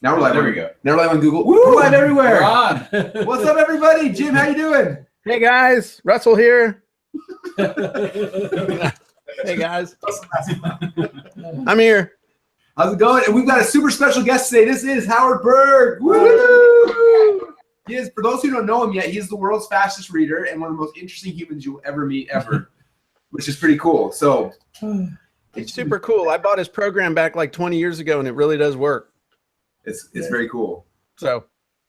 Now we're live. There we go. Now we're live on Google. Woo! We're live everywhere. We're on. What's up, everybody? Jim, how you doing? Hey guys, Russell here. Hey guys, I'm here. How's it going? And we've got a super special guest today. This is Howard Berg. Woo! He is, for those who don't know him yet, he's the world's fastest reader and one of the most interesting humans you'll ever meet, ever, which is pretty cool. So It's super cool. I bought his program back like 20 years ago, and it really does work. it's very cool. So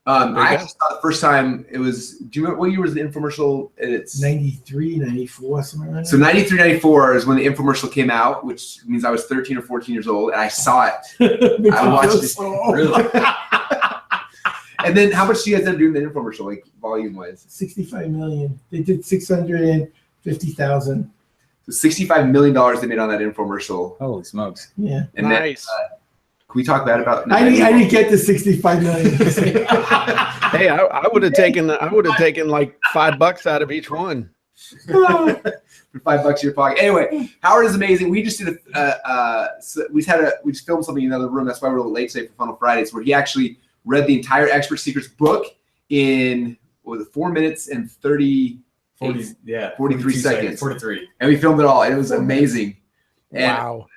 I actually saw the first time it was, do you remember what year was the infomercial? It's 93, 94, something like that. So 93, 94 is when the infomercial came out, which means I was 13 or 14 years old, and I saw it. I watched it. Really? And then how much do you guys end up doing the infomercial, like volume-wise? 65 million. They did 650,000. So $65 million they made on that infomercial. Holy smokes. Yeah. And nice. Then, can we talk bad about? I didn't get the 65 million. Hey, I would have taken like $5 out of each one. For $5 in your pocket. Anyway, Howard is amazing. We just did we just filmed something in another room. That's why we're a little late today for Funnel Fridays, where he actually read the entire Expert Secrets book in 4 minutes and 43 seconds. 43. And we filmed it all. And it was amazing. And Wow.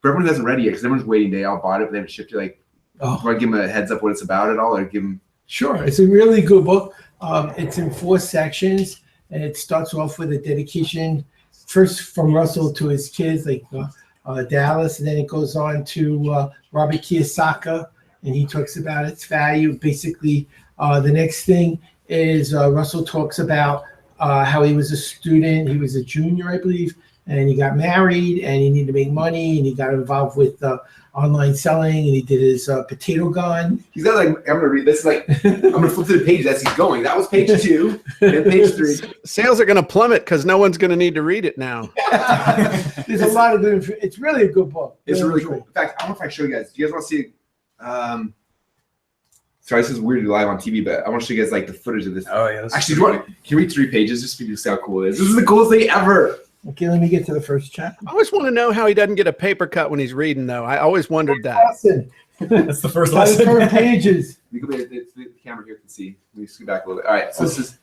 for everyone who hasn't read it yet, because everyone's waiting, they all bought it, but they haven't shipped it. Like, do I give them a heads up what it's about at all, or give them? Sure. It's a really good book. It's in 4 sections, and it starts off with a dedication, first from Russell to his kids, like Dallas, and then it goes on to Robert Kiyosaki, and he talks about its value. Basically, the next thing is Russell talks about how he was a student. He was a junior, I believe, and he got married, and he needed to make money, and he got involved with online selling, and he did his potato gun. He's got I'm going to read this. I'm going to flip through the pages as he's going. That was page 2, and page 3. Sales are going to plummet because no one's going to need to read it now. There's a lot of good. It's really a good book. It's really cool. In fact, I don't know if I show you guys. Do you guys want to see? Sorry, this is weird to be live on TV, but I want to show you guys like the footage of this. Oh, yeah. Actually, can you read 3 pages just for you to see how cool it is? This is the coolest thing ever. Okay, let me get to the first chapter. I always want to know how he doesn't get a paper cut when he's reading, though. I always wondered that. Lesson. That's the first By the lesson. current pages. The camera here can see. Let me scoot back a little bit. All right, so this is.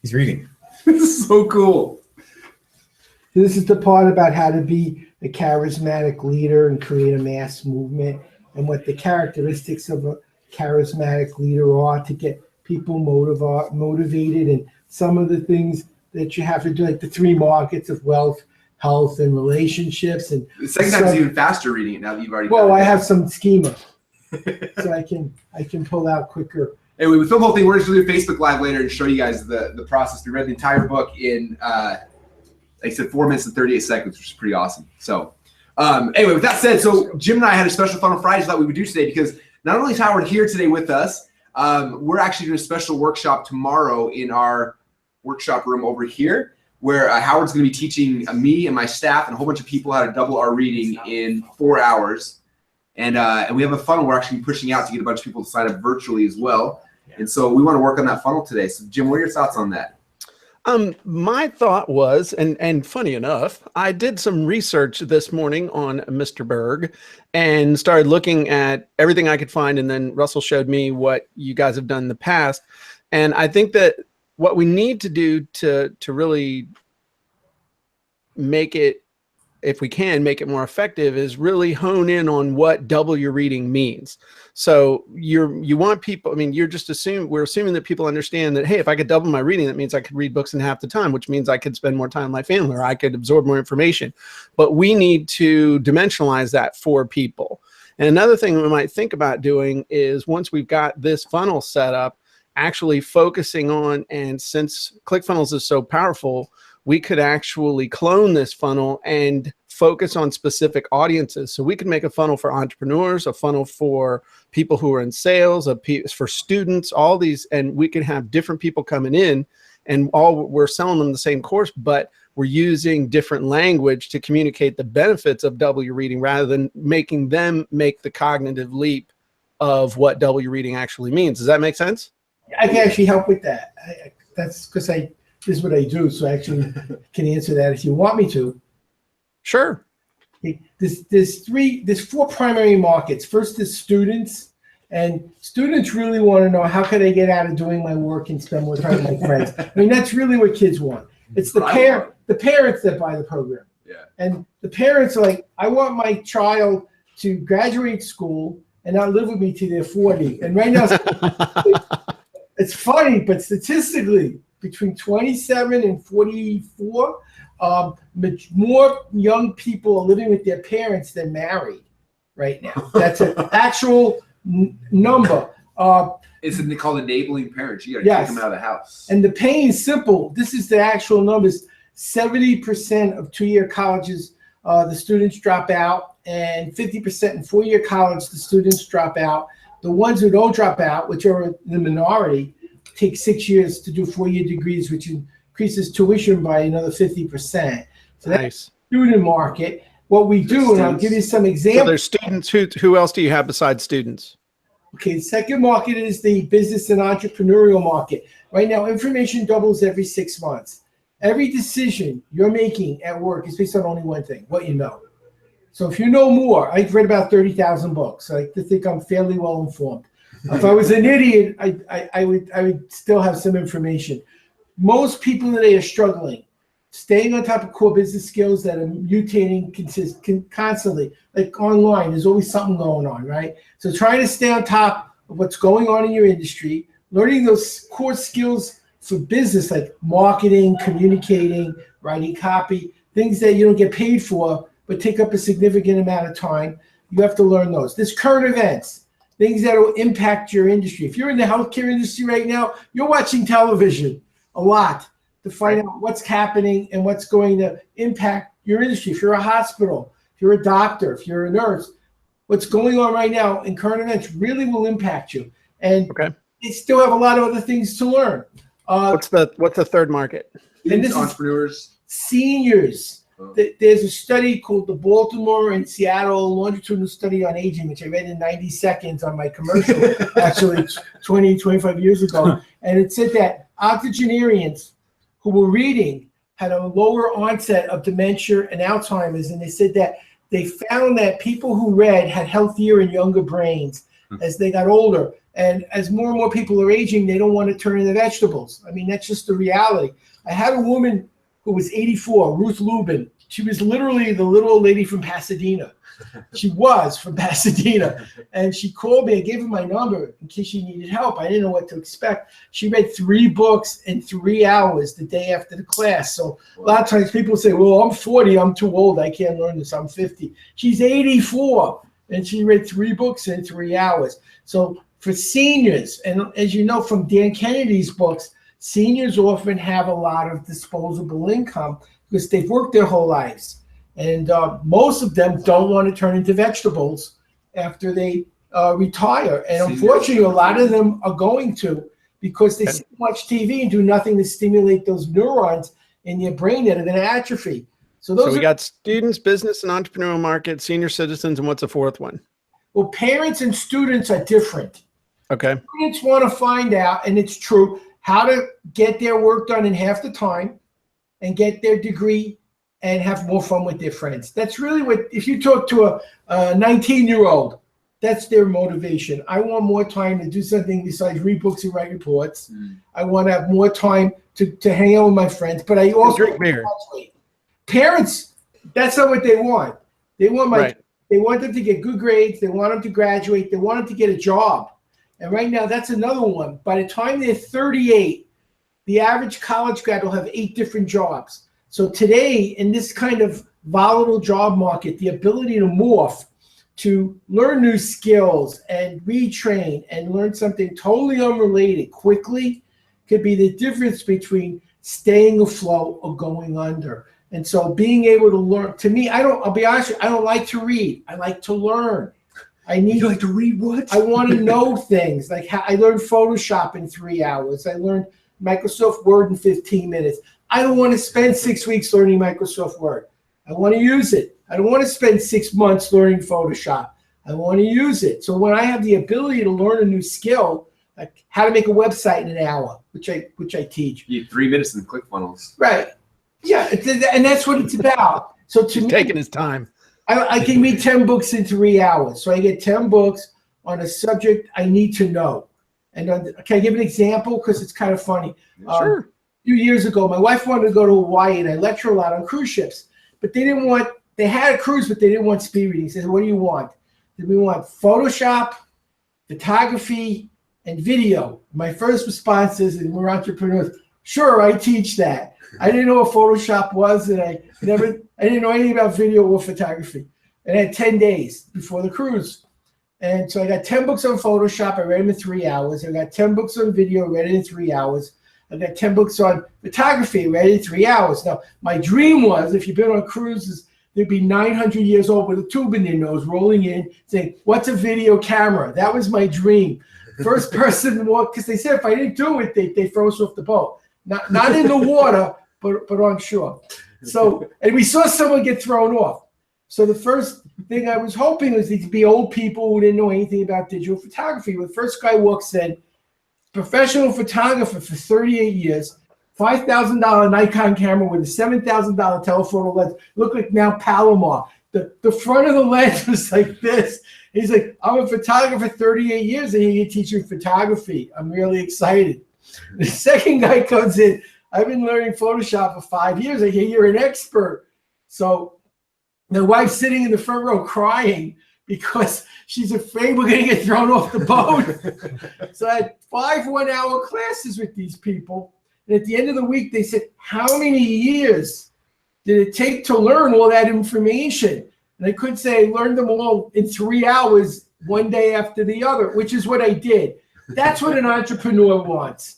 He's reading. This is so cool. This is the part about how to be a charismatic leader and create a mass movement, and what the characteristics of a charismatic leader are to get people motivated, and some of the things that you have to do, like the 3 markets of wealth, health, and relationships. And The second time is even faster reading it now that you've already. well, done it. I have some schema, so I can pull out quicker. Anyway, we filmed the whole thing. We're just going to do a Facebook Live later and show you guys the process. We read the entire book in, like I said, 4 minutes and 38 seconds, which is pretty awesome. So, anyway, with that said, so Jim and I had a special Funnel Fridays that we would do today, because not only is Howard here today with us, we're actually doing a special workshop tomorrow in our workshop room over here, where Howard's going to be teaching me and my staff and a whole bunch of people how to double our reading in 4 hours. And we have a funnel we're actually pushing out to get a bunch of people to sign up virtually as well. And so we want to work on that funnel today. So Jim, what are your thoughts on that? My thought was, and funny enough, I did some research this morning on Mr. Berg and started looking at everything I could find. And then Russell showed me what you guys have done in the past. And I think that what we need to do to really make it, if we can make it more effective, is really hone in on what double your reading means. So you want people, I mean, we're assuming that people understand that, hey, if I could double my reading, that means I could read books in half the time, which means I could spend more time with my family, or I could absorb more information. But we need to dimensionalize that for people. And another thing we might think about doing is, once we've got this funnel set up, actually focusing on, and since ClickFunnels is so powerful, we could actually clone this funnel and focus on specific audiences. So we could make a funnel for entrepreneurs, a funnel for people who are in sales, for students, all these, and we can have different people coming in, and we're selling them the same course, but we're using different language to communicate the benefits of double your reading, rather than making them make the cognitive leap of what double your reading actually means. Does that make sense? I can actually help with that. That's because this is what I do, so I actually can answer that if you want me to. Sure. There's four primary markets. First is students, and students really want to know, how can I get out of doing my work and spend more time with my friends? I mean, that's really what kids want. It's the parents that buy the program. Yeah. And the parents are like, I want my child to graduate school and not live with me till they're 40. And right now, it's funny, but statistically, between 27 and 44, more young people are living with their parents than married right now. That's an actual number. It's called enabling parents. You got to Yes. take them out of the house. And the pain is simple. This is the actual numbers. 70% of two-year colleges, the students drop out, and 50% in four-year college, the students drop out. The ones who don't drop out, which are the minority, take 6 years to do four-year degrees, which increases tuition by another 50%. So that's Nice. the student market. What we do, and I'll give you some So examples. there's students. Who else do you have besides students? Okay, the second market is the business and entrepreneurial market. Right now, information doubles every 6 months. Every decision you're making at work is based on only one thing, what you know. So if you know more, I've read about 30,000 books. I like to think I'm fairly well informed. If I was an idiot, I would still have some information. Most people today are struggling, staying on top of core business skills that are mutating constantly. Like online, there's always something going on, right? So trying to stay on top of what's going on in your industry, learning those core skills for business like marketing, communicating, writing copy, things that you don't get paid for but take up a significant amount of time. You have to learn those. There's current events, things that will impact your industry. If you're in the healthcare industry right now, you're watching television a lot to find out what's happening and what's going to impact your industry. If you're a hospital, if you're a doctor, if you're a nurse, what's going on right now in current events really will impact you. And they still have a lot of other things to learn. What's the third market? And this entrepreneurs. is seniors. There's a study called the Baltimore and Seattle longitudinal study on aging, which I read in 90 seconds on my commercial, actually 20, 25 years ago. And it said that octogenarians who were reading had a lower onset of dementia and Alzheimer's. And they said that they found that people who read had healthier and younger brains as they got older. And as more and more people are aging, they don't want to turn into vegetables. I mean, that's just the reality. I had a woman who was 84, Ruth Lubin. She was literally the little old lady from Pasadena. She was from Pasadena. And she called me. I gave her my number in case she needed help. I didn't know what to expect. She read 3 books in 3 hours the day after the class. So a lot of times people say, well, I'm 40. I'm too old. I can't learn this. I'm 50. She's 84. And she read 3 books in 3 hours. So for seniors, and as you know from Dan Kennedy's books, seniors often have a lot of disposable income because they've worked their whole lives. And most of them don't want to turn into vegetables after they retire. And unfortunately, a lot of them are going to because they see much TV and do nothing to stimulate those neurons in your brain that are going to atrophy. So we got students, business and entrepreneurial market, senior citizens, and what's the fourth one? Well, parents and students are different. Okay. Students want to find out, and it's true, how to get their work done in half the time and get their degree and have more fun with their friends. That's really what, if you talk to a 19-year-old, that's their motivation. I want more time to do something besides read books and write reports. I want to have more time to hang out with my friends, but I also drink beer. Parents, that's not what they want. They want they want them to get good grades. They want them to graduate. They want them to get a job. And right now, that's another one. By the time they're 38, the average college grad will have 8 different jobs. So today, in this kind of volatile job market, the ability to morph, to learn new skills and retrain and learn something totally unrelated quickly could be the difference between staying afloat or going under. And so being able to learn, to me, I'll be honest with you, I don't like to read. I like to learn. You like to read what? I want to know things. Like I learned Photoshop in 3 hours. I learned Microsoft Word in 15 minutes. I don't want to spend 6 weeks learning Microsoft Word. I want to use it. I don't want to spend 6 months learning Photoshop. I want to use it. So when I have the ability to learn a new skill, like how to make a website in an hour, which I teach. You have 3 minutes in ClickFunnels. Right. Yeah, and that's what it's about. So to me, taking his time. I can read 10 books in 3 hours. So I get 10 books on a subject I need to know. And can I give an example? Because it's kind of funny. Sure. A few years ago, my wife wanted to go to Hawaii, and I lecture a lot on cruise ships. But they had a cruise, but they didn't want speed reading. They said, what do you want? We want Photoshop, photography, and video. My first response is, and we're entrepreneurs, sure, I teach that. I didn't know what Photoshop was, and I didn't know anything about video or photography. And I had 10 days before the cruise. And so I got 10 books on Photoshop. I read them in 3 hours. I got 10 books on video, read it in 3 hours. I got 10 books on photography, read it in 3 hours. Now, my dream was, if you've been on cruises, they'd be 900 years old with a tube in their nose, rolling in, saying, what's a video camera? That was my dream. First person walk, because they said if I didn't do it, they throw us off the boat. Not in the water, but on shore. So, and we saw someone get thrown off. So the first thing I was hoping was these be old people who didn't know anything about digital photography. When the first guy walks in, professional photographer for 38 years, $5,000 Nikon camera with a $7,000 telephoto lens, looked like now Palomar. The front of the lens was like this. He's like, I'm a photographer 38 years and you're teaching photography. I'm really excited. The second guy comes in, I've been learning Photoshop for 5 years. I hear you're an expert. So the wife's sitting in the front row crying because she's afraid we're going to get thrown off the boat. So I had 5 one-hour classes with these people. And at the end of the week, they said, how many years did it take to learn all that information? And I could say I learned them all in 3 hours, one day after the other, which is what I did. That's what an entrepreneur wants.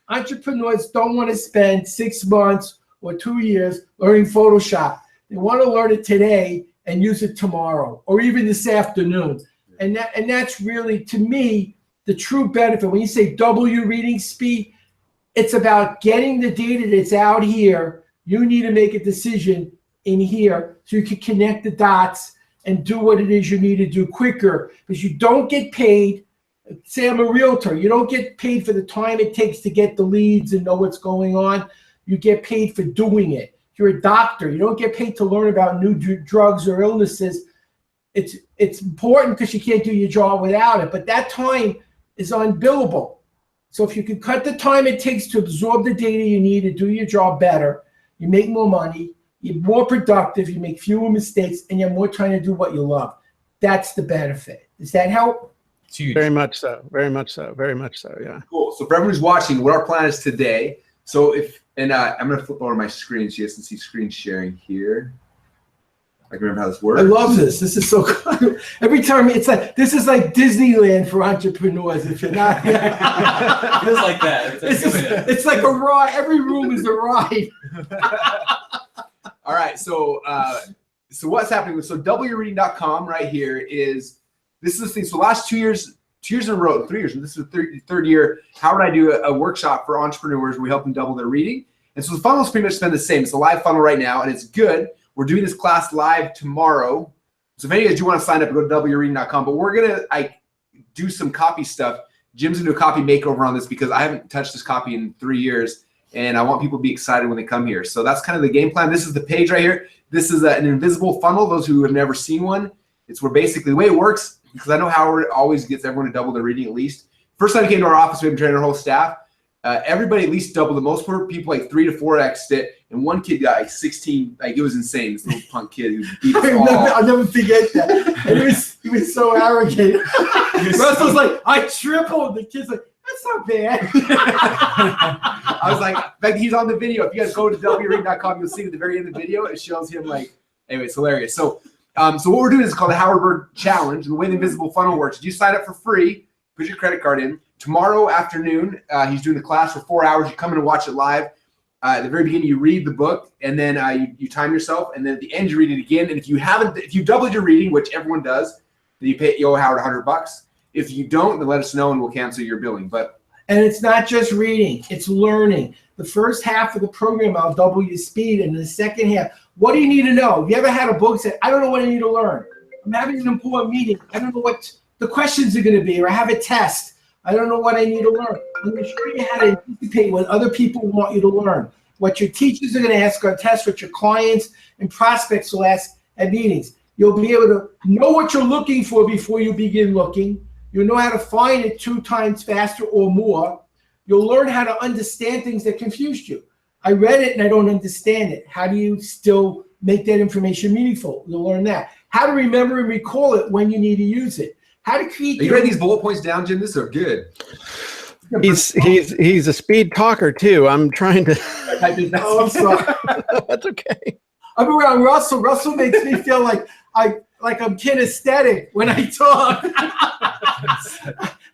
Entrepreneurs don't want to spend 6 months or 2 years learning Photoshop. They want to learn it today and use it tomorrow or even this afternoon. And that's really, to me, the true benefit. When you say double your reading speed, it's about getting the data that's out here. You need to make a decision in here so you can connect the dots and do what it is you need to do quicker, because you don't get paid. Say I'm a realtor. You don't get paid for the time it takes to get the leads and know what's going on. You get paid for doing it. You're a doctor. You don't get paid to learn about new drugs or illnesses. It's important because you can't do your job without it, but that time is unbillable. So if you can cut the time it takes to absorb the data you need to do your job better, you make more money, you're more productive, you make fewer mistakes, and you have more time to do what you love. That's the benefit. Does that help? It's huge. Very much so. Very much so. Very much so. Yeah. Cool. So for everyone who's watching, what our plan is today. So I'm going to flip over my screen so you guys can see screen sharing here. I can remember how this works. I love this. This is so cool. Every time this is like Disneyland for entrepreneurs. If you're not, It's like that. It's like a ride. Every room is a ride. All right. So what's happening? So doubleyourreading.com right here is, this is the thing. So last 2 years in a row, 3 years, this is the third year, Howard and I do a workshop for entrepreneurs where we help them double their reading. And so the funnel is pretty much been the same. It's a live funnel right now, and it's good. We're doing this class live tomorrow. So if any of you guys do want to sign up, go to doubleyourreading.com. But we're going to do some copy stuff. Jim's going to do a copy makeover on this because I haven't touched this copy in 3 years, and I want people to be excited when they come here. So that's kind of the game plan. This is the page right here. This is an invisible funnel, those who have never seen one. It's where basically the way it works, because I know Howard always gets everyone to double their reading at least. First time he came to our office, we have trained our whole staff. Everybody at least doubled. The most people like 3 to 4x'd it, and one kid got like 16. Like, it was insane. This little punk kid who beat us all. I'll never forget that. And he was so arrogant. Russell's like, I tripled. The kid's like, that's not bad. I was like, in fact, he's on the video. If you guys go to wreading.com, you'll see at the very end of the video, it shows him like, anyway, it's hilarious. So what we're doing is called the Howard Berg Challenge. And the way the invisible funnel works is you sign up for free, put your credit card in. Tomorrow afternoon, he's doing the class for 4 hours. You come in and watch it live. At the very beginning, you read the book, and then you time yourself, and then at the end, you read it again. And if you doubled your reading, which everyone does, then you owe Howard $100. If you don't, then let us know, and we'll cancel your billing. And it's not just reading; it's learning. The first half of the program, I'll double your speed, and the second half, what do you need to know? Have you ever had a book say, I don't know what I need to learn. I'm having an important meeting. I don't know what the questions are going to be, or I have a test. I don't know what I need to learn. I'm going to show you how to anticipate what other people want you to learn, what your teachers are going to ask on tests, what your clients and prospects will ask at meetings. You'll be able to know what you're looking for before you begin looking. You'll know how to find it 2 times faster or more. You'll learn how to understand things that confused you. I read it and I don't understand it. How do you still make that information meaningful? You'll learn that. How to remember and recall it when you need to use it. How to create. Are you writing these bullet points down, Jim? This are good. He's a speed talker too. I'm trying to. Oh, I'm sorry. That's okay. I'm around Russell. Russell makes me feel like I'm kinesthetic when I talk.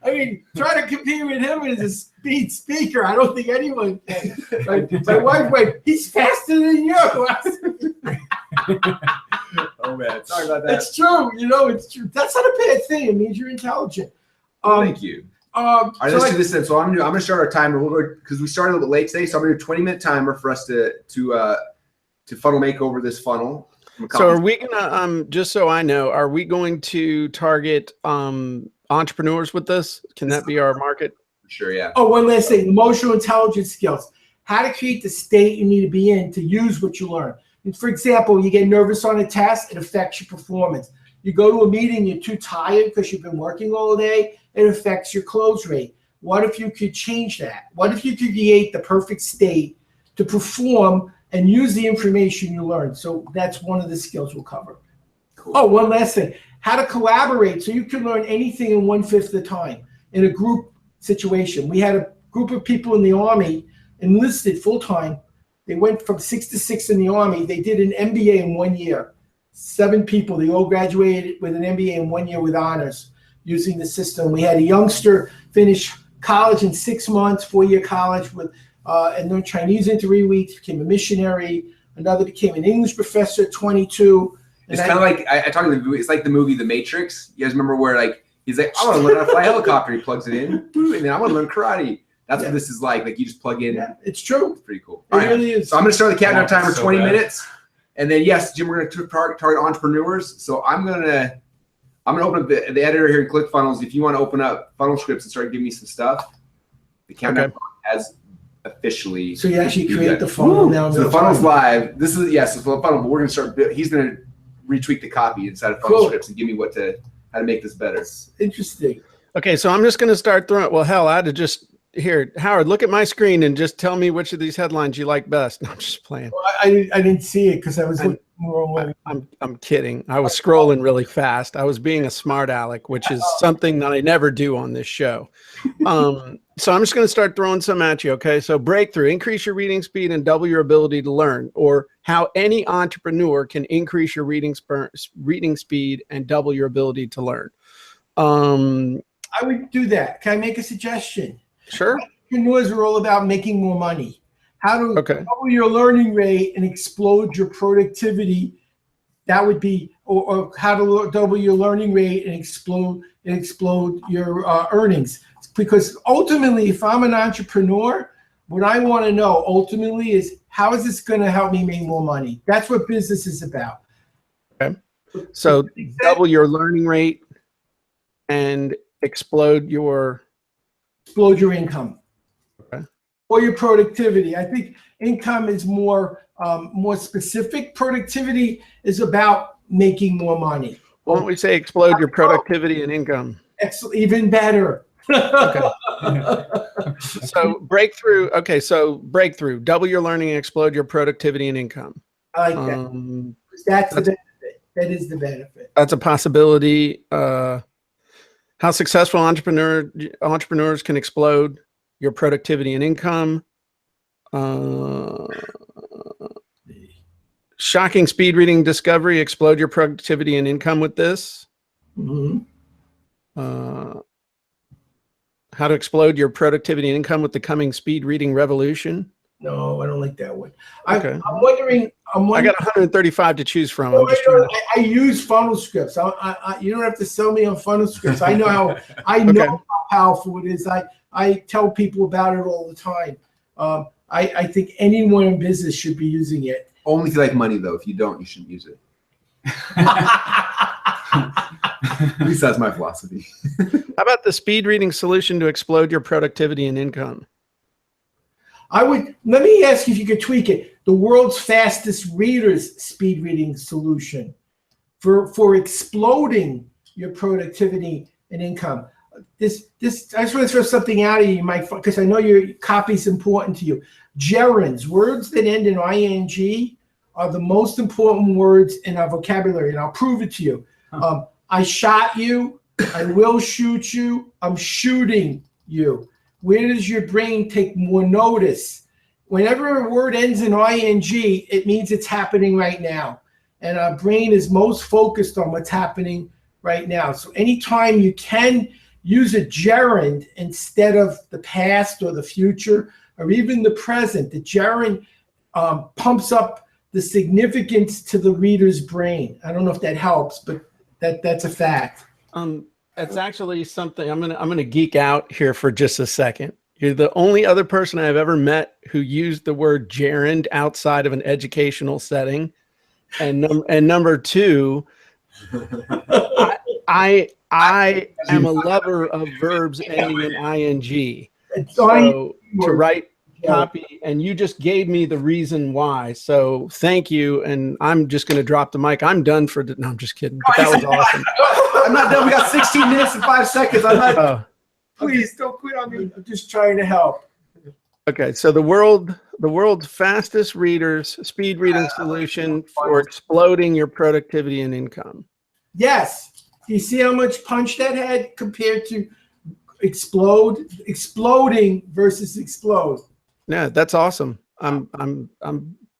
I mean, try to compete with him as a speed speaker. I don't think anyone can. My wife went, he's faster than you. Oh man, sorry about that. It's true. It's true. That's not a bad thing. It means you're intelligent. Thank you. All right, so let's do this then. So I'm gonna start our timer. We'll go because we started a little bit late today. So I'm gonna do a 20-minute timer for us to funnel make over this funnel. So are we gonna just so I know, are we going to target entrepreneurs with this? Can that be our market? Sure, yeah. Oh, one last thing: emotional intelligence skills. How to create the state you need to be in to use what you learn. For example, you get nervous on a test, it affects your performance. You go to a meeting, you're too tired because you've been working all day, it affects your close rate. What if you could change that? What if you could create the perfect state to perform and use the information you learned? So that's one of the skills we'll cover. Cool. Oh, one last thing. How to collaborate so you can learn anything in 1/5 the time in a group situation. We had a group of people in the Army enlisted full-time. They went from 6 to 6 in the Army. They did an MBA in 1 year. 7 people, they all graduated with an MBA in 1 year with honors using the system. We had a youngster finish college in 6 months, 4-year college with and learned Chinese in 3 weeks, became a missionary. Another became an English professor at 22. It's kind of like I talk about the movie. It's like the movie The Matrix. You guys remember where like he's like, I want to learn how to fly a helicopter. He plugs it in, and then I want to learn karate. That's what this is like. Like you just plug in. Yeah, it's true. It's pretty cool. It really is. So I'm going to start the countdown timer 20 minutes, and then yes, Jim, we're going to target entrepreneurs. So I'm going to open up the editor here in ClickFunnels. If you want to open up funnel scripts and start giving me some stuff, the countdown has officially. So you actually create the funnel now. So the funnel's live. This is it's a funnel, but we're going to start. He's going to retweak the copy inside of funnel scripts and give me how to make this better. Interesting. Okay, so I'm just going to start throwing. Well, hell, I had to just. Here, Howard, look at my screen and just tell me which of these headlines you like best. No, I'm just playing. Well, I didn't see it because I was looking more. I'm kidding. I was scrolling really fast. I was being a smart aleck, which is something that I never do on this show. So I'm just going to start throwing some at you. Okay, so breakthrough: increase your reading speed and double your ability to learn, or how any entrepreneur can increase your reading speed and double your ability to learn. I would do that. Can I make a suggestion? Sure. Entrepreneurs are all about making more money. How to double your learning rate and explode your productivity. That would be, or how to double your learning rate and explode your earnings. Because ultimately, if I'm an entrepreneur, what I want to know ultimately is how is this going to help me make more money? That's what business is about. Okay. So double your learning rate and explode your income, or your productivity. I think income is more specific. Productivity is about making more money. Why don't we say explode your productivity and income? Excellent, even better. Okay. So breakthrough. Okay, so breakthrough: double your learning and explode your productivity and income. I like that. That's the benefit. That is the benefit. That's a possibility. How successful entrepreneurs can explode your productivity and income. Shocking speed reading discovery, explode your productivity and income with this. Mm-hmm. How to explode your productivity and income with the coming speed reading revolution. No, I don't like that one. Okay. I'm wondering. I got 135 to choose from. I use funnel scripts. You don't have to sell me on funnel scripts. I know how powerful it is. I tell people about it all the time. I think anyone in business should be using it. Only if you like money, though. If you don't, you shouldn't use it. At least that's my philosophy. How about the speed reading solution to explode your productivity and income? Let me ask you if you could tweak it. The world's fastest readers speed reading solution. for exploding your productivity and income. This I just want to throw something out at you, Mike, because I know your copy is important to you. Gerunds, words that end in ing, are the most important words in our vocabulary, and I'll prove it to you. I shot you. I will shoot you. I'm shooting you. Where does your brain take more notice? Whenever a word ends in ing, it means it's happening right now. And our brain is most focused on what's happening right now. So anytime you can use a gerund instead of the past or the future or even the present, the gerund pumps up the significance to the reader's brain. I don't know if that helps, but that's a fact. It's actually something I'm gonna geek out here for just a second. You're the only other person I've ever met who used the word gerund outside of an educational setting. And number two, I am a lover of verbs ending in ing. So to write copy, and you just gave me the reason why. So thank you. And I'm just going to drop the mic. I'm done for. No, I'm just kidding. But that was awesome. I'm not done. We got 16 minutes and 5 seconds. I'm not. Please don't quit on me. I'm just trying to help. Okay, so the world's fastest speed reading solution for exploding your productivity and income. Yes. Do you see how much punch that had compared to exploding versus explode? Yeah, that's awesome.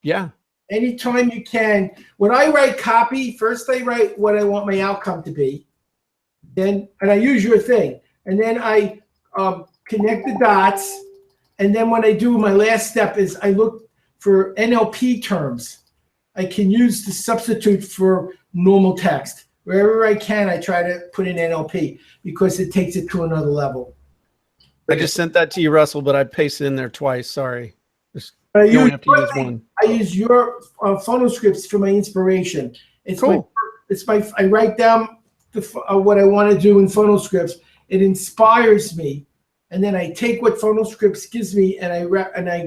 Yeah. Anytime you can. When I write copy, first I write what I want my outcome to be. And I use your thing. And then I connect the dots. And then what I do, my last step is I look for NLP terms. I can use to substitute for normal text. Wherever I can, I try to put in NLP because it takes it to another level. I just sent that to you, Russell, but I pasted in there twice. Sorry. I you only have to use one. I use your phonoscripts for my inspiration. It's cool. I write down what I want to do in phonoscripts. It inspires me. And then I take what phonoscripts gives me and I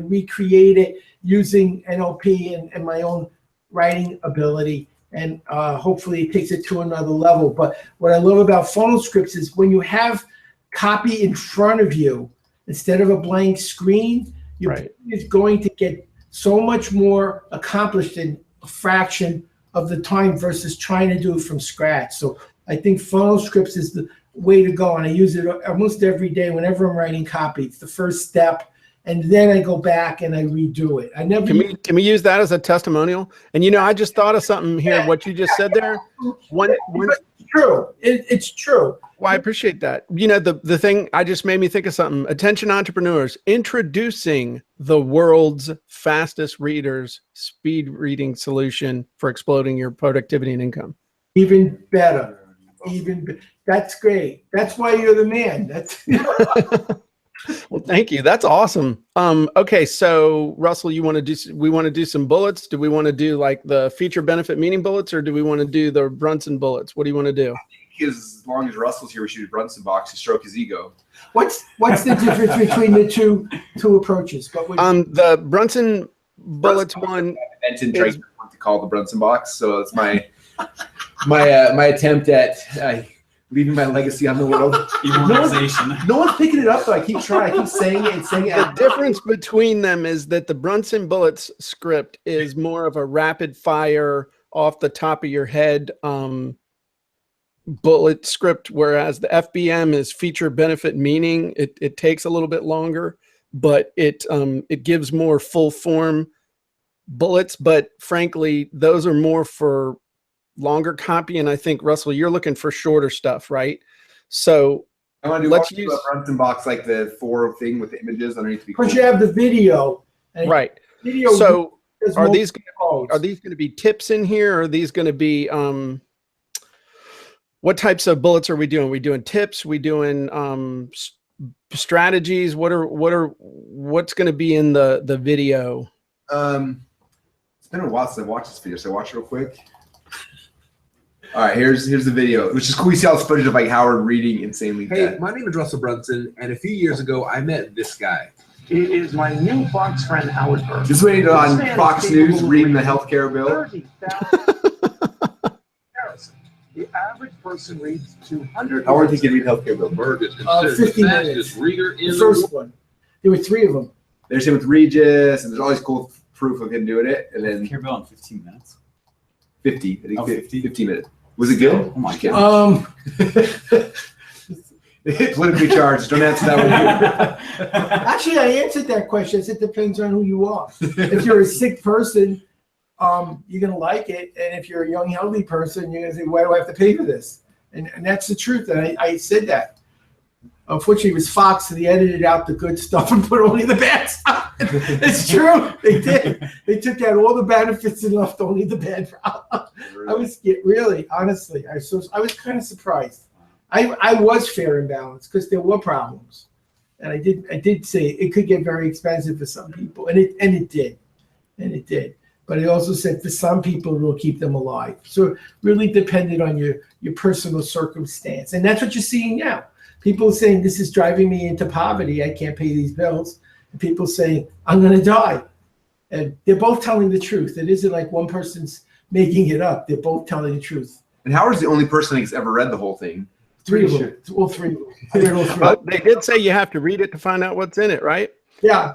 recreate it using NLP and my own writing ability. And hopefully it takes it to another level. But what I love about phonoscripts is when you have copy in front of you, instead of a blank screen, your brain is going to get so much more accomplished in a fraction of the time versus trying to do it from scratch. So I think phonoscripts is the way to go. And I use it almost every day whenever I'm writing copy. It's the first step. And then I go back and I redo it. Can we use that as a testimonial? And I just thought of something here. What you just said there. It's true. It's true. Well, I appreciate that. The thing I just made me think of something. Attention entrepreneurs, introducing the world's fastest readers speed reading solution for exploding your productivity and income. Even better. That's great. That's why you're the man. Well, thank you. That's awesome. Okay, so Russell, we want to do some bullets. Do we want to do like the feature benefit meaning bullets, or do we want to do the Brunson bullets? What do you want to do? I think as long as Russell's here, we should do Brunson box to stroke his ego. What's the difference between the two approaches? The Brunson bullets one invented to call the Brunson box. So it's my my attempt at leaving my legacy on the world. No one's picking it up, though. I keep trying. I keep saying it and saying it. The difference between them is that the Brunson bullets script is more of a rapid fire, off the top of your head bullet script, whereas the FBM is feature benefit meaning. It takes a little bit longer, but it gives more full form bullets. But frankly, those are more for longer copy, and I think Russell, you're looking for shorter stuff, right? So I want to do let's use a Brunson box like the 4 thing with the images underneath. Because you have the video, right? Video. So are these going to be tips in here? Or are these going to be what types of bullets are we doing? Are we doing tips? Are we doing strategies? What's going to be in the video? It's been a while since I watched this video, so watch it real quick. All right, here's the video, which is cool. You see all this footage of like Howard reading insanely. Hey, my name is Russell Brunson, and a few years ago, I met this guy. It is my new Fox friend, Howard Berg. This waiting on Fox News reading the healthcare bill. The average person reads 200. How long do you can read healthcare bill? Berg is 50 considered the minutes. fastest reader in The the first world. one. There were 3 of them. There's him with Regis, and there's always cool proof of him doing it. And then Care Bill in 15 minutes. 50, I think Oh, 50, 50? 15 minutes. Was it good? Oh my Just kidding. Politically charged. Don't answer that one. Actually, I answered that question. I said it depends on who you are. If you're a sick person, you're gonna like it, and if you're a young, healthy person, you're gonna say, "Why do I have to pay for this?" And that's the truth. And I said that. Unfortunately, it was Fox, so they edited out the good stuff and put only the bad stuff. It's true. They did. They took out all the benefits and left only the bad. I was really, honestly, I was kind of surprised. I was fair and balanced because there were problems, and I did say it could get very expensive for some people, and it did. But I also said for some people it will keep them alive. So it really depended on your personal circumstance, and that's what you're seeing now. People are saying this is driving me into poverty. I can't pay these bills. And people saying I'm going to die, and they're both telling the truth. It isn't like one person's making it up. They're both telling the truth. And Howard's the only person that's ever read the whole thing. 3 of them. All 3. I read all 3. They did say you have to read it to find out what's in it, right? Yeah.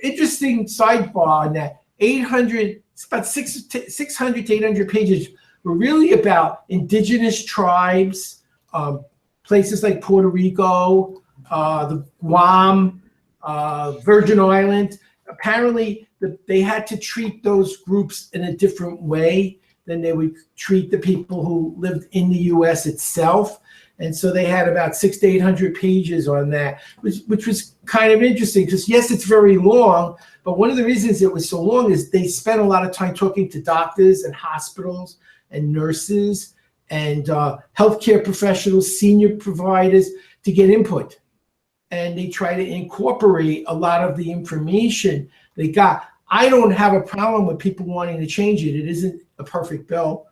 Interesting sidebar on that. 800, it's about 600 to 800 pages were really about indigenous tribes, places like Puerto Rico, the Guam, Virgin Islands. Apparently, they had to treat those groups in a different way than they would treat the people who lived in the U.S. itself. And so they had about 600 to 800 pages on that, which was kind of interesting because, yes, it's very long, but one of the reasons it was so long is they spent a lot of time talking to doctors and hospitals and nurses and healthcare professionals, senior providers to get input. And they try to incorporate a lot of the information they got. I don't have a problem with people wanting to change it. It isn't a perfect bill,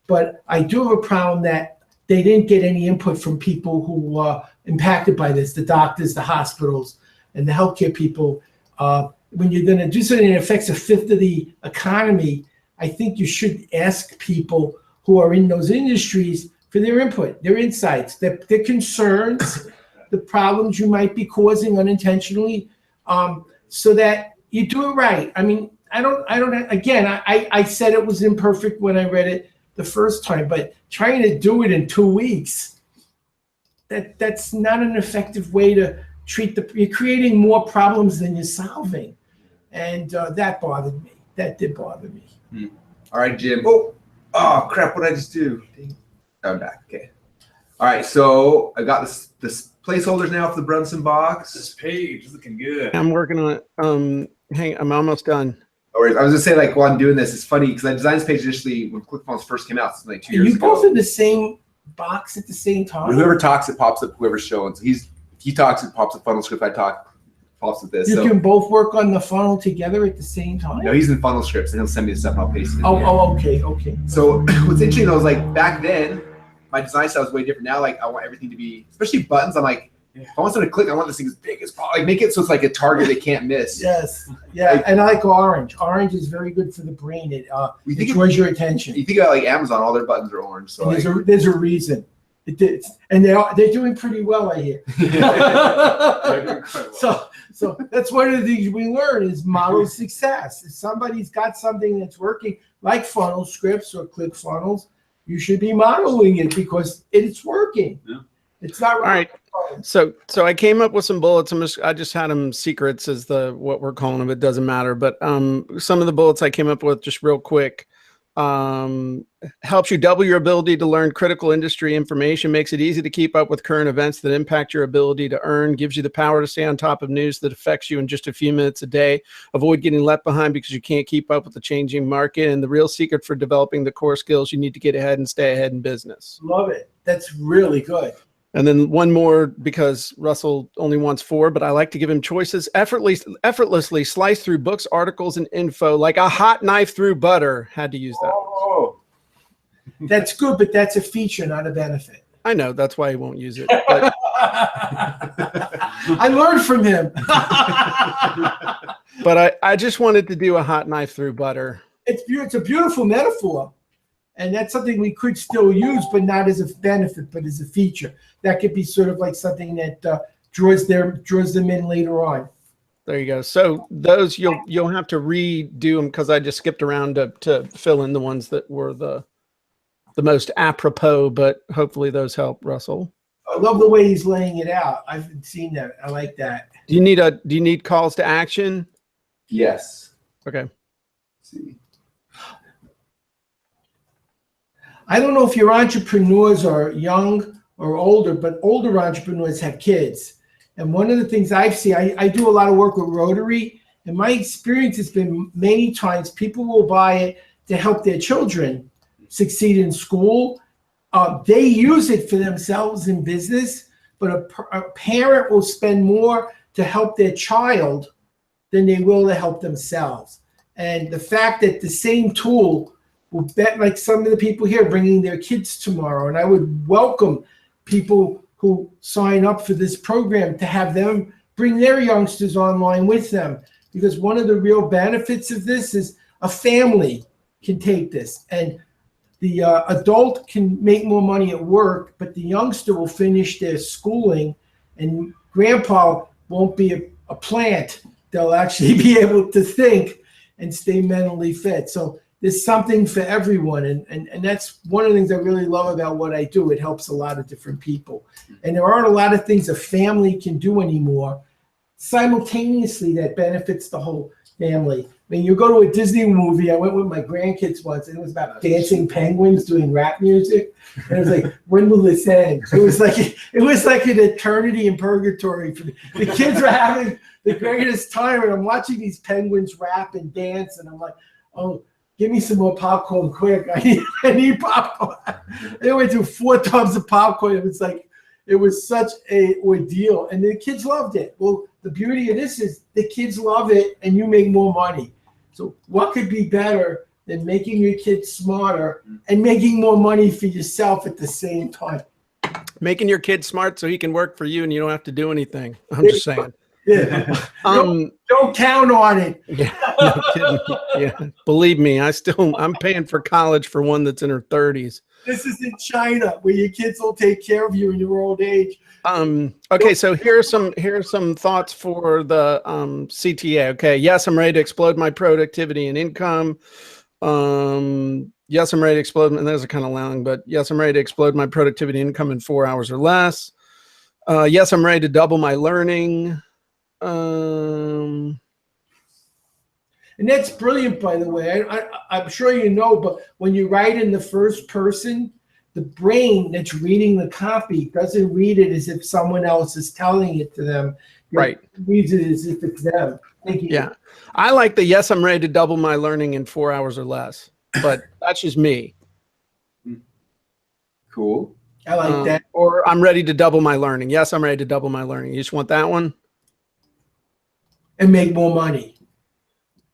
but I do have a problem that they didn't get any input from people who were impacted by this, the doctors, the hospitals, and the healthcare people. When you're going to do something that affects 1/5 of the economy, I think you should ask people who are in those industries for their input, their insights, their concerns, the problems you might be causing unintentionally, so that you do it right. I mean, I said it was imperfect when I read it the first time, but trying to do it in 2 weeks, that's not an effective way to treat you're creating more problems than you're solving. And that bothered me. That did bother me. All right, Jim. Oh, crap. What did I just do? Oh, I'm back. Okay. All right. So I got this placeholders now for the Brunson box. This page is looking good. I'm working on it. I'm almost done. I was going to say, like, while I'm doing this, it's funny because I designed this page initially when ClickFunnels first came out, like 2 Are years you ago. both in the same box at the same time? Whoever talks, it pops up. Whoever's showing. So if he talks, it pops up funnel script. I talk, pops up this. You So can both work on the funnel together at the same time? no, he's in funnel scripts, and he'll send me the stuff, and I'll paste it. in. Okay. So what's interesting though is like back then, my design style was way different. Now, like I want everything to be, especially buttons. I'm like, if I want someone to click, I want this thing as big as possible. Like make it so it's like a target they can't miss. Yes. Yeah. And I like orange. Orange is very good for the brain. It draws your attention. You think about like Amazon, all their buttons are orange. So And like, there's a reason. It did, and they're doing pretty well, I hear. So that's one of the things we learn is model success. If somebody's got something that's working, like funnel scripts or ClickFunnels, you should be modeling it because it's working. Yeah. It's not All right. So I came up with some bullets. I just had them secrets as what we're calling them. It doesn't matter. But some of the bullets I came up with just real quick. Helps you double your ability to learn critical industry information, makes it easy to keep up with current events that impact your ability to earn, gives you the power to stay on top of news that affects you in just a few minutes a day, avoid getting left behind because you can't keep up with the changing market, and the real secret for developing the core skills you need to get ahead and stay ahead in business. Love it. That's really good. And then one more, because Russell only wants 4, but I like to give him choices. Effortlessly slice through books, articles, and info like a hot knife through butter. Had to use that. oh, That's good, but that's a feature, not a benefit. I know, that's why he won't use it. But I learned from him. but I just wanted to do a hot knife through butter. It's a beautiful metaphor. And that's something we could still use, but not as a benefit, but as a feature. That could be sort of like something that draws them in later on. There you go. So those you'll have to redo them because I just skipped around to fill in the ones that were the most apropos, but hopefully those help, Russell. I love the way he's laying it out. I've seen that. I like that. Do you need calls to action? Yes. Okay. Let's see. I don't know if your entrepreneurs are young or older, but older entrepreneurs have kids. And one of the things I've seen, I do a lot of work with Rotary, and my experience has been many times people will buy it to help their children succeed in school. They use it for themselves in business, but a parent will spend more to help their child than they will to help themselves. And the fact that the same tool will bet, like some of the people here bringing their kids tomorrow, and I would welcome people who sign up for this program to have them bring their youngsters online with them, because one of the real benefits of this is a family can take this, and the adult can make more money at work, but the youngster will finish their schooling, and grandpa won't be a plant. They'll actually be able to think and stay mentally fit. So there's something for everyone. And that's one of the things I really love about what I do. It helps a lot of different people. And there aren't a lot of things a family can do anymore simultaneously that benefits the whole family. I mean, you go to a Disney movie. I went with my grandkids once, and it was about dancing penguins doing rap music. And it was like, when will this end? It was like an eternity in purgatory. For the kids were having the greatest time, and I'm watching these penguins rap and dance, and I'm like, oh, give me some more popcorn quick. I need popcorn. They went through 4 tubs of popcorn. It was such a ordeal, and the kids loved it. Well, the beauty of this is the kids love it, and you make more money. So what could be better than making your kids smarter and making more money for yourself at the same time? Making your kid smart so he can work for you and you don't have to do anything. I'm just saying. Yeah. Don't count on it. Yeah, no kidding. Yeah, believe me, I'm paying for college for one that's in her 30s. This is in China, where your kids will take care of you in your old age. Okay, so here are some thoughts for the CTA. Okay, yes, I'm ready to explode my productivity and income. Yes, I'm ready to explode, and those are kind of long, but yes, I'm ready to explode my productivity and income in 4 hours or less. Yes, I'm ready to double my learning. And that's brilliant, by the way. I'm sure you know, but when you write in the first person, the brain that's reading the copy doesn't read it as if someone else is telling it to them. Right. It reads it as if it's them. Thank you. Yeah. I like the yes, I'm ready to double my learning in 4 hours or less, but that's just me. Cool. I like that. Or I'm ready to double my learning. Yes, I'm ready to double my learning. You just want that one? And make more money.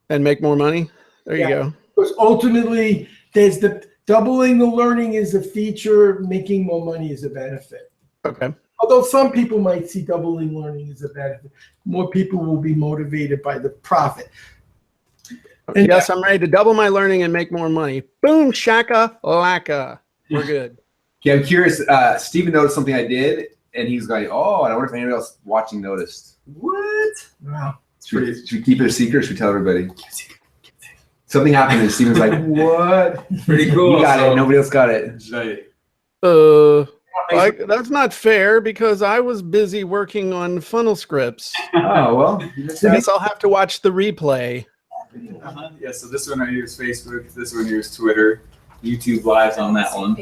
And make more money? There you go. Because ultimately, there's the doubling the learning is a feature, making more money is a benefit. Okay. Although some people might see doubling learning as a benefit. More people will be motivated by the profit. And yes, I'm ready to double my learning and make more money. Boom, shaka, laka. We're good. Okay, I'm curious. Steven noticed something I did, and he's like, oh, and I wonder if anybody else watching noticed. What? Wow. Should we keep it a secret or should we tell everybody? Something happened and Steven's like, what? Pretty cool. You got it. Nobody else got it. That's not fair because I was busy working on funnel scripts. Oh, well. Guess I'll have to watch the replay. Yeah, so this one I use Facebook. This one I use Twitter. YouTube Live's on that one.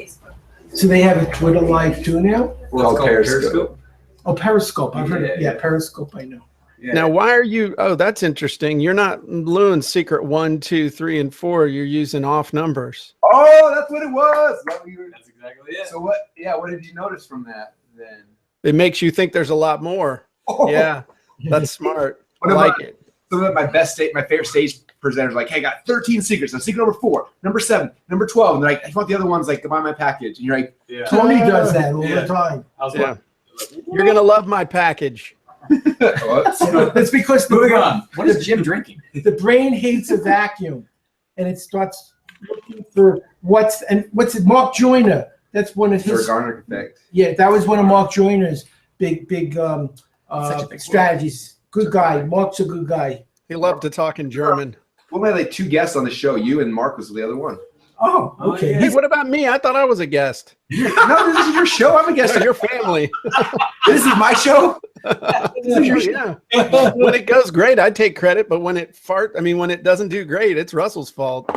So they have a Twitter live too now? We're all Periscope. Oh, Periscope. I've heard of, Periscope I know. Yeah. Now, why are you? Oh, that's interesting. You're not doing secret 1, 2, 3, and 4. You're using off numbers. Oh, that's what it was. That's exactly it. So what? Yeah, what did you notice from that then? It makes you think there's a lot more. Oh. Yeah, that's smart. What I about like it. some of my favorite stage presenters like, hey, I got 13 secrets. So secret number 4, number 7, number 12, and they're like, I want the other ones like to buy my package. And you're like, Yeah. Tony does that all the time. I was Yeah. You're gonna love my package. what? It's because moving on. What is Jim drinking? the brain hates a vacuum, and it starts looking for what's it? Mark Joyner. That's one of his. Garner effect. Yeah, that was one of Mark Joyner's big strategies. Good guy. Mark's a good guy. He loved to talk in German. We had like 2 guests on the show. You and Mark was the other one. Oh, okay. Hey, what about me? I thought I was a guest. No, this is your show. I'm a guest. No, your family. This is my show. Yeah. When it goes great, I take credit, but when it doesn't do great, it's Russell's fault.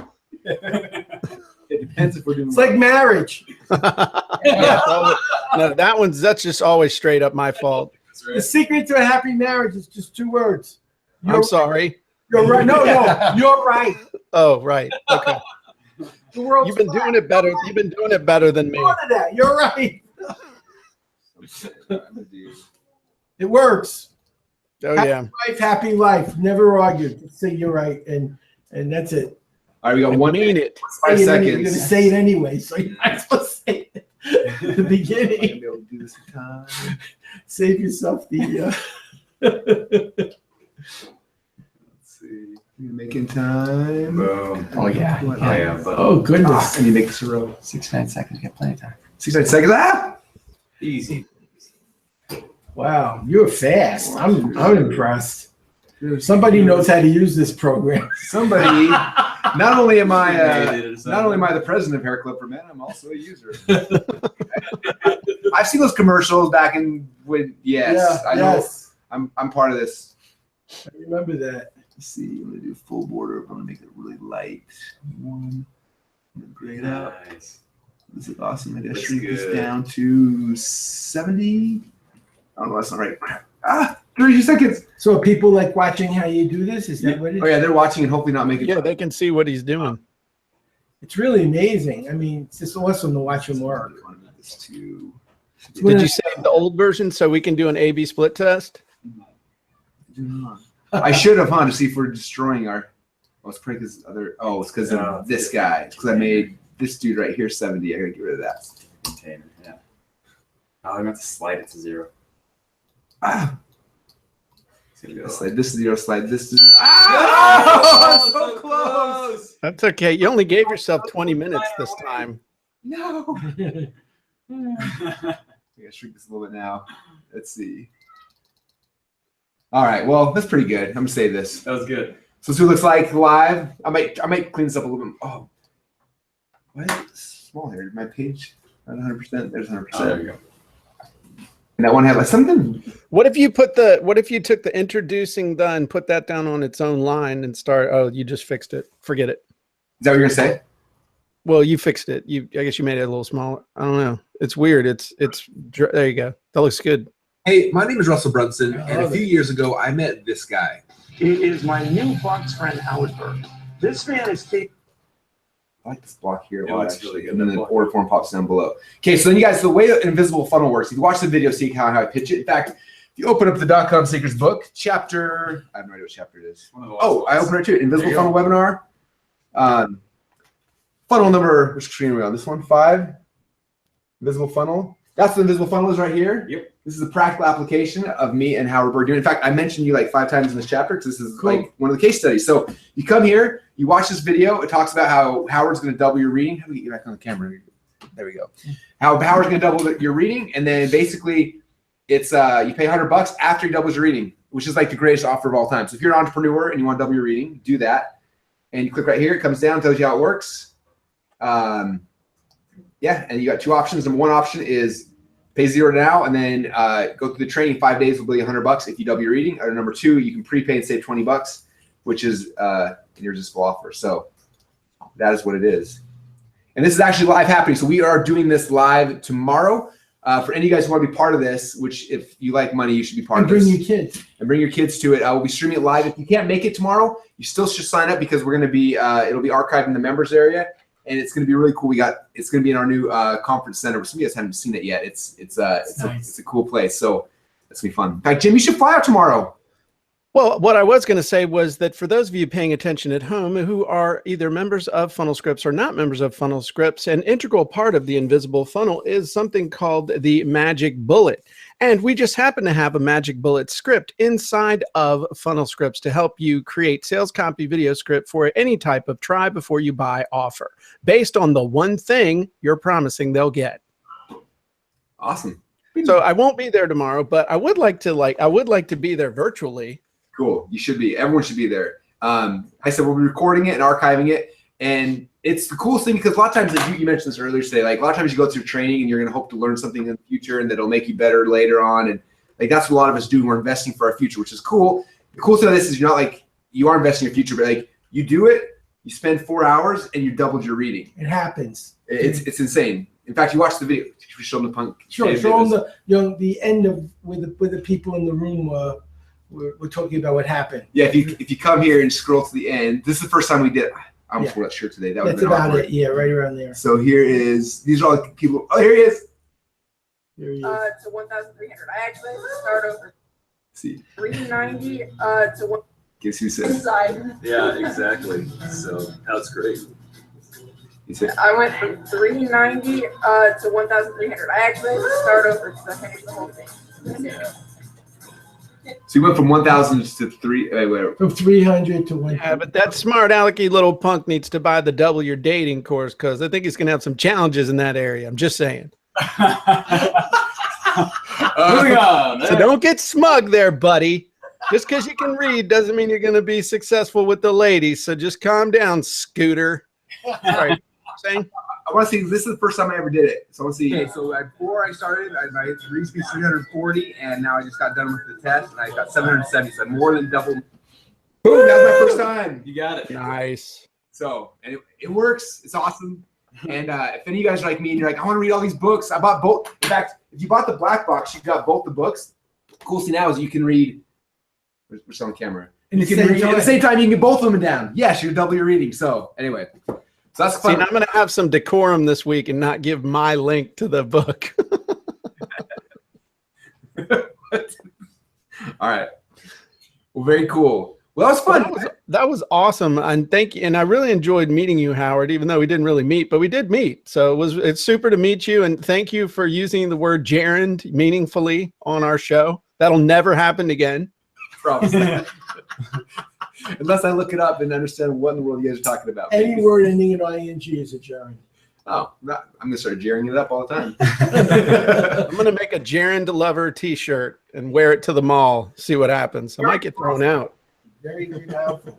It depends if we're doing. It's like marriage. No, that's just always straight up my fault. The secret to a happy marriage is just 2 words. I'm sorry. You're right. No, you're right. Oh, right. Okay. The world's You've been doing it better. You've been doing it better than me. More than that. You're right. It works. Oh yeah. Happy life. Never argued. Just say you're right, and that's it. All right, we got 1 minute, 5 You're seconds. going to say it anyway, so you're not supposed to say it at the beginning. Be able to do this in time. Save yourself the. Let's see. You making time. Boom. Oh, yeah. But Oh, goodness. And you make this a row. 69 seconds. You got plenty of time. 69 seconds. Ah! easy. Wow, you're fast. I'm impressed. Somebody knows how to use this program. Somebody. Not only am I Not the president of Hair Club for Men, I'm also a user. I've seen those commercials back in when. Yes, I know. Yes. I'm part of this. I remember that. Let's see. I'm gonna do full border. I'm gonna make it really light. 1. Grade out. Nice. This is awesome. I gotta Looks shrink this good. down to 70. Oh no, that's not right. 30 seconds. So are people like watching how you do this? Is that what it is? Oh yeah, they're watching and hopefully not making. Yeah, they can see what he's doing. It's really amazing. I mean, it's just awesome to watch him work. I want to move this to. Did you save the old version so we can do an A/B split test? I should have, to see if we're destroying our. Oh, it's probably because other. Oh, it's because of this guy. It's because I made this dude right here 70. I gotta get rid of that. Container. Yeah. Oh, I meant to slide it to 0. Ah. It's gonna go. Slide this to 0. Slide this to 0. Ah! Oh, so close. That's okay. You only gave yourself 20 minutes this time. No. I gotta shrink this a little bit now. Let's see. All right. Well, that's pretty good. I'm gonna say this. That was good. So this is what it looks like live. I might clean this up a little bit. Oh, why is it small here? My page not 100%. There's 100%. Oh, there you go. And that one had like something. What if you took the introducing and put that down on its own line and start? Oh, you just fixed it. Forget it. Is that what you're gonna say? Well, you fixed it. I guess you made it a little smaller. I don't know. It's weird. It's there you go. That looks good. Hey, my name is Russell Brunson, and a few years ago, I met this guy. It is my new box friend, Howard Berg. This man is capable. I like this block here a Yeah, lot, it's actually. really good. And then the order form pops down below. Okay, so then you guys, the way the invisible funnel works, if you watch the video, see how I pitch it. In fact, if you open up the .com Secrets book, chapter, I have no idea what chapter it is. One of the last Oh, I ones. opened it too. Invisible Funnel Webinar. Funnel number, which screen are we on? This one, 5. Invisible Funnel. That's the invisible funnel is right here. Yep. This is a practical application of me and Howard Berg doing. In fact, I mentioned you like 5 times in this chapter because this is like one of the case studies. So you come here, you watch this video. It talks about how Howard's going to double your reading. How do we get you back on the camera? There we go. How Howard's going to double your reading, and then basically it's you pay $100 after he doubles your reading, which is like the greatest offer of all time. So if you're an entrepreneur and you want to double your reading, do that. And you click right here. It comes down, tells you how it works. Yeah, and you got 2 options. Number 1 option is pay $0 now and then go through the training. 5 days will be $100 if you double your reading. Or number 2, you can prepay and save $20, which is an irresistible offer. So that is what it is. And this is actually live happening. So we are doing this live tomorrow. For any of you guys who want to be part of this, which if you like money, you should be part And of this. bring your kids. And bring your kids to it. We'll be streaming it live. If you can't make it tomorrow, you still should sign up because we're going to be, it'll be archived in the members area. And it's going to be really cool. It's going to be in our new conference center. Some of you guys haven't seen it yet. It's Nice. a cool place. So it's going to be fun. In fact, Jim, you should fly out tomorrow. Well, what I was going to say was that for those of you paying attention at home who are either members of Funnel Scripts or not members of Funnel Scripts, an integral part of the invisible funnel is something called the magic bullet. And we just happen to have a magic bullet script inside of Funnel Scripts to help you create sales copy video script for any type of try before you buy offer based on the one thing you're promising they'll get. Awesome. So I won't be there tomorrow, but I would like to be there virtually. Cool. You should be. Everyone should be there. I said we'll be recording it and archiving it, and it's the coolest thing because a lot of times, like you mentioned this earlier today, like a lot of times you go through training and you're going to hope to learn something in the future and that'll make you better later on, and like that's what a lot of us do. We're investing for our future, which is cool. The cool thing of this is you're not like you are investing in your future, but like you do it, you spend 4 hours and you doubled your reading. It happens. It's insane. In fact, you watch the video. We show them the punk. Sure. Show them the end of where the people in the room we're talking about what happened. Yeah, if you come here and scroll to the end, this is the first time we did it. I almost wore that shirt today. That's about it. Yeah, right around there. So here is, these are all the people. Oh, here he is. Here he is. To 1,300. I actually had to start over. Let's see. 390 to 1. Guess who said? Inside. Yeah, exactly. So that's great. He said. I went from 390 to 1,300. I actually had to start over because I finished the whole thing. So you went from 1,000 to 3. Wait. From 300 to 1. Yeah, but that smart alecky little punk needs to buy the Double Your Dating course because I think he's going to have some challenges in that area. I'm just saying. Moving on. So don't get smug there, buddy. Just because you can read doesn't mean you're going to be successful with the ladies. So just calm down, Scooter. Sorry. Saying? I want to see. This is the first time I ever did it. So I want to see. Okay, so before I started, my reading speed 340, and now I just got done with the test, and I got 770, so more than double. Boom! That was my first time. You got it. Nice. So and it works. It's awesome. And if any of you guys are like me and you're like, I want to read all these books. I bought both. In fact, if you bought the black box, you got both the books. The cool thing now is you can read. We're still on camera. You can read at the same time. You can get both of them down. Yes, you're double your reading. So anyway. So that's fun. See, I'm going to have some decorum this week and not give my link to the book. All right. Well, very cool. Well, that was fun. That was awesome. And thank you. And I really enjoyed meeting you, Howard, even though we didn't really meet, but we did meet. So it's super to meet you. And thank you for using the word gerund meaningfully on our show. That'll never happen again. Promise. Unless I look it up and understand what in the world you guys are talking about. Any word ending in ing is a gerund. Oh, I'm going to start jeering it up all the time. I'm going to make a gerund lover t-shirt and wear it to the mall. See what happens. I might get thrown out. Very powerful.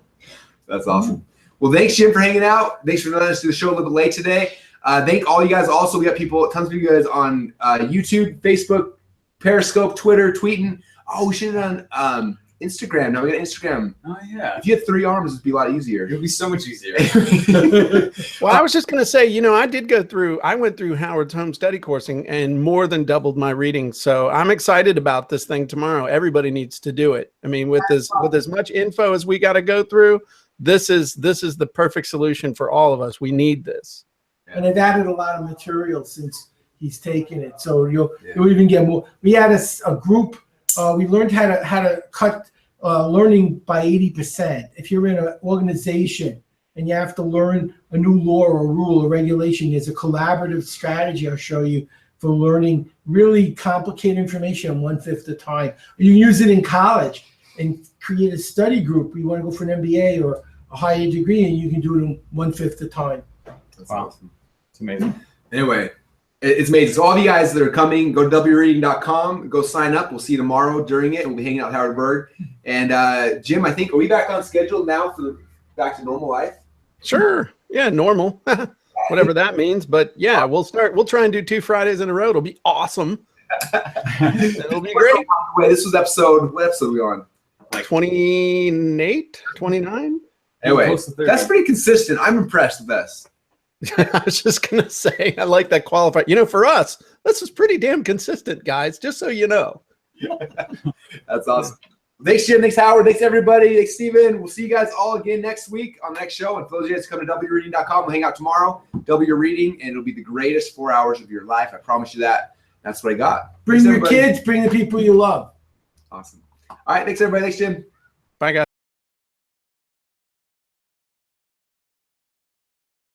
That's awesome. Well, thanks, Jim, for hanging out. Thanks for letting us do the show a little bit late today. Thank all you guys. Also, we got tons of you guys on YouTube, Facebook, Periscope, Twitter, tweeting. Oh, we should have done Instagram. Now we got Instagram. Oh, yeah. If you had 3 arms, it'd be a lot easier. It'll be so much easier. Well, I was just going to say, I went through Howard's home study coursing and more than doubled my reading. So I'm excited about this thing tomorrow. Everybody needs to do it. I mean, with as much info as we got to go through, this is the perfect solution for all of us. We need this. And I've added a lot of material since he's taken it. So you'll even get more. We had a group. We learned how to cut learning by 80%. If you're in an organization and you have to learn a new law or a rule or regulation, there's a collaborative strategy I'll show you for learning really complicated information in 1/5 the time. You use it in college and create a study group. You want to go for an MBA or a higher degree, and you can do it in 1/5 the time. That's awesome. It's amazing. Anyway, it's amazing. So all of you guys that are coming, go to wreading.com, go sign up. We'll see you tomorrow during it. We'll be hanging out with Howard Berg. And Jim, I think, are we back on schedule now for back to normal life? Sure. Yeah, normal. Whatever that means. But yeah, we'll try and do 2 Fridays in a row. It'll be awesome. It'll be great. This was what episode are we on? Like 28, 29? Anyway, that's pretty consistent. I'm impressed with this. I was just going to say, I like that qualifier. For us, this is pretty damn consistent, guys, just so you know. That's awesome. Thanks, Jim. Thanks, Howard. Thanks, everybody. Thanks, Steven. We'll see you guys all again next week on the next show. And for those of you guys come to wreading.com, we'll hang out tomorrow. W Reading, and it'll be the greatest 4 hours of your life. I promise you that. That's what I got. Bring your kids. Bring the people you love. Awesome. All right. Thanks, everybody. Thanks, Jim.